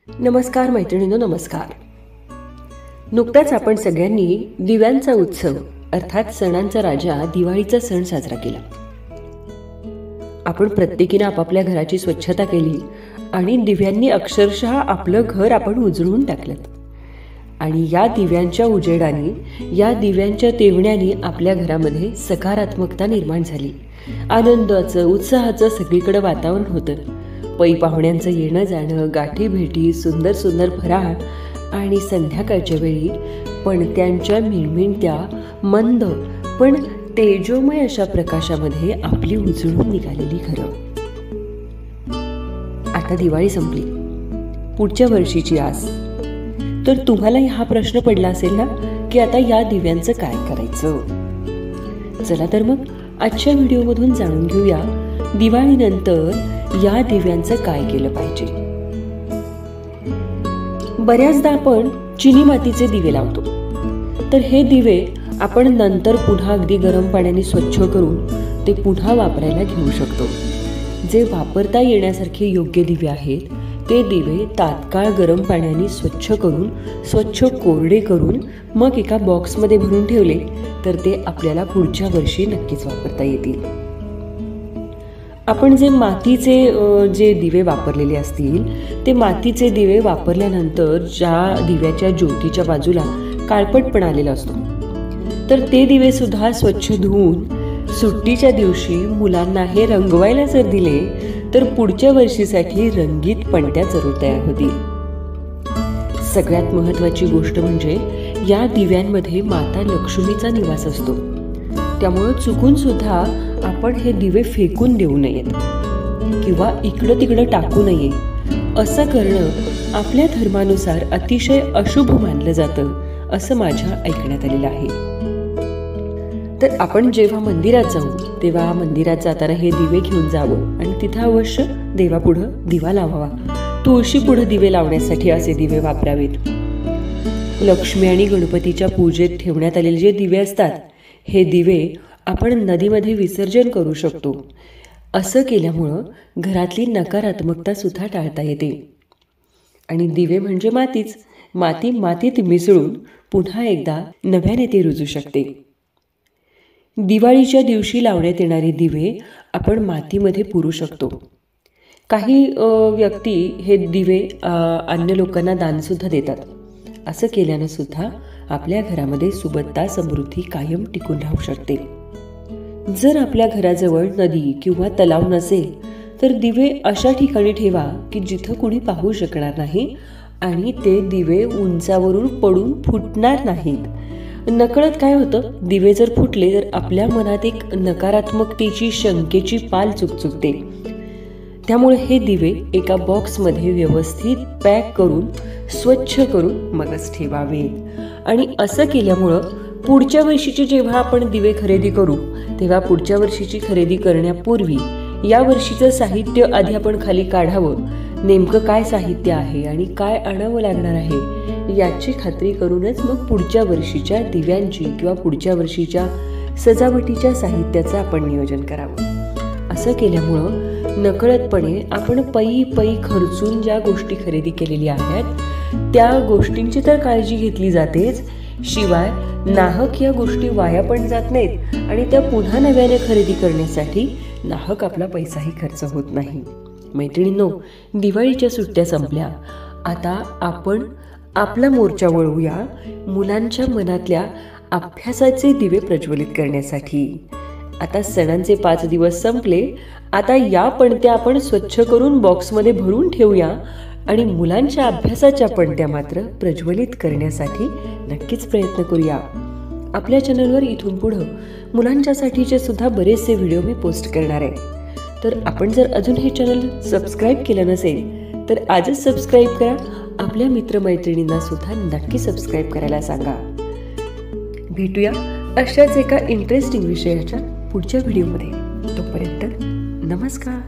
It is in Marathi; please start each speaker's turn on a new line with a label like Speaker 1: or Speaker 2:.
Speaker 1: नमस्कार मैत्रिणींनो, नमस्कार. नुकताच आपण सगळ्यांनी दिव्यांचा उत्सव अर्थात सणांचा राजा दिवाळीचा सण साजरा केला. आपण प्रत्येकीने आपापल्या घराची स्वच्छता केली आणि दिव्यांनी अक्षरशः आपलं घर आपण उजळून टाकलं. आणि या दिव्यांच्या उजेडाने, या दिव्यांच्या तेवण्याने आपल्या घरामध्ये सकारात्मकता निर्माण झाली. आनंदाचं, उत्साहाचं सगळीकडे वातावरण होतं. पै पाहुण्यांचं येणं जाणं, गाठी भेटी, सुंदर सुंदर फराळ आणि संध्याकाळच्या वेळी पणत्यांच्या मिणमिणत्या मंद पण तेजोमय अशा प्रकाशामध्ये आपली उजळून निघालेली घरं. आता दिवाळी संपली, पुढच्या वर्षीची आस. तर तुम्हालाही हा प्रश्न पडला असेल ना की आता या दिव्यांचं काय करायचं. चला तर मग आजच्या व्हिडिओमधून जाणून घेऊया दिवाळीनंतर या दिव्यांचं काय केलं पाहिजे. बऱ्याचदा आपण चिनी मातीचे दिवे लावतो. तर हे दिवे आपण नंतर पुन्हा अगदी गरम पाण्याने स्वच्छ करून ते पुन्हा वापरायला घेऊ शकतो. जे वापरता येण्यासारखे योग्य दिवे आहेत ते दिवे तात्काळ गरम पाण्याने स्वच्छ करून, स्वच्छ कोरडे करून मग एका बॉक्समध्ये भरून ठेवले तर ते आपल्याला पुढच्या वर्षी नक्कीच वापरता येतील. आपण जे मातीचे जे दिवे वापरलेले असतील ते मातीचे दिवे वापरल्यानंतर ज्या दिव्याच्या ज्योतीच्या बाजूला काळपटपणा आलेला असतो तर ते दिवे सुद्धा स्वच्छ धुवून सुट्टीच्या दिवशी मुलांना हे रंगवायला जर दिले तर पुढच्या वर्षीसाठी रंगीत पणत्या जरूर तयार होतील. सगळ्यात महत्त्वाची गोष्ट म्हणजे या दिव्यांमध्ये माता लक्ष्मीचा निवास असतो. त्यामुळं चुकून सुद्धा आपण हे दिवे फेकून देऊ नयेत किंवा इकडं तिकडं टाकू नये. असं करणं आपल्या धर्मानुसार अतिशय अशुभ मानलं जातं असं माझ्या ऐकण्यात आलेलं आहे. तर आपण जेव्हा मंदिरात जाऊ तेव्हा मंदिरात जाताना हे दिवे घेऊन जावं आणि तिथं अवश्य देवापुढं दिवा लावावा. तुळशीपुढं दिवे लावण्यासाठी असे दिवे वापरावेत. लक्ष्मी आणि गणपतीच्या पूजेत ठेवण्यात आलेले जे दिवे असतात हे दिवे आपण नदीमध्ये विसर्जन करू शकतो. असं केल्यामुळं घरातली नकारात्मकता सुद्धा टाळता येते. आणि दिवे म्हणजे मातीच, माती मातीत मिसळून पुन्हा एकदा नव्याने ते रुजू शकते. दिवाळीच्या दिवशी लावण्यात येणारे दिवे आपण मातीमध्ये पुरू शकतो. काही व्यक्ती हे दिवे अन्य लोकांना दानसुद्धा देतात. असं केल्यानं सुद्धा आपल्या घरामध्ये सुबत्ता, समृद्धी कायम टिकून राहू शकते. जर आपल्या घराजवळ नदी किंवा तलाव नसेल तर दिवे अशा ठिकाणी ठेवा की जिथं कुणी पाहू शकणार नाही आणि ते दिवे उंचावरून पडून फुटणार नाहीत. नकळत काय होतं, दिवे जर फुटले तर आपल्या मनात एक नकारात्मकतेची, शंकेची पाल चुकचुकते. त्यामुळे हे दिवे एका बॉक्समध्ये व्यवस्थित पॅक करून, स्वच्छ करून मगच ठेवावेत. आणि असं केल्यामुळं पुढच्या वर्षीची जेव्हा आपण दिवे खरेदी करू तेव्हा पुढच्या वर्षीची खरेदी करण्यापूर्वी या वर्षीचं साहित्य आधी आपण खाली काढावं. नेमकं काय साहित्य आहे आणि काय आणावं लागणार आहे याची खात्री करूनच मग पुढच्या वर्षीच्या दिव्यांची किंवा पुढच्या वर्षीच्या सजावटीच्या साहित्याचं आपण नियोजन करावं. असं केल्यामुळं नकळतपणे आपण पै खर्चून ज्या गोष्टी खरेदी केलेल्या आहेत त्या गोष्टींची तर काळजी घेतली जातेच, शिवाय नाहक या गोष्टी वाया पण जात नाहीत आणि त्या पुन्हा नव्याने खरेदी करण्यासाठी नाहक आपला पैसाही खर्च होत नाही. मैत्रिणींनो, दिवाळीच्या सुट्ट्या संपल्या. आता आपण आपला मोर्चा वळवूया मुलांच्या मनातल्या अभ्यासाचे दिवे प्रज्वलित करण्यासाठी. आता सणांचे 5 दिवस संपले. आता या पणत्या आपण स्वच्छ करून बॉक्समध्ये भरून ठेवूया आणि मुलांच्या अभ्यासाच्या पणत्या मात्र प्रज्वलित करण्यासाठी नक्कीच प्रयत्न करूया. आपल्या चॅनलवर इथून पुढं मुलांच्यासाठीचे सुद्धा बरेचसे व्हिडिओ मी पोस्ट करणार आहे. तर आपण जर अजून हे चॅनल सबस्क्राईब केलं नसेल तर आजच सबस्क्राईब करा. आपल्या मित्रमैत्रिणींना सुद्धा नक्की सबस्क्राईब करायला सांगा. भेटूया अशाच एका इंटरेस्टिंग विषयाच्या पुढच्या व्हिडिओमध्ये. तोपर्यंत नमस्कार.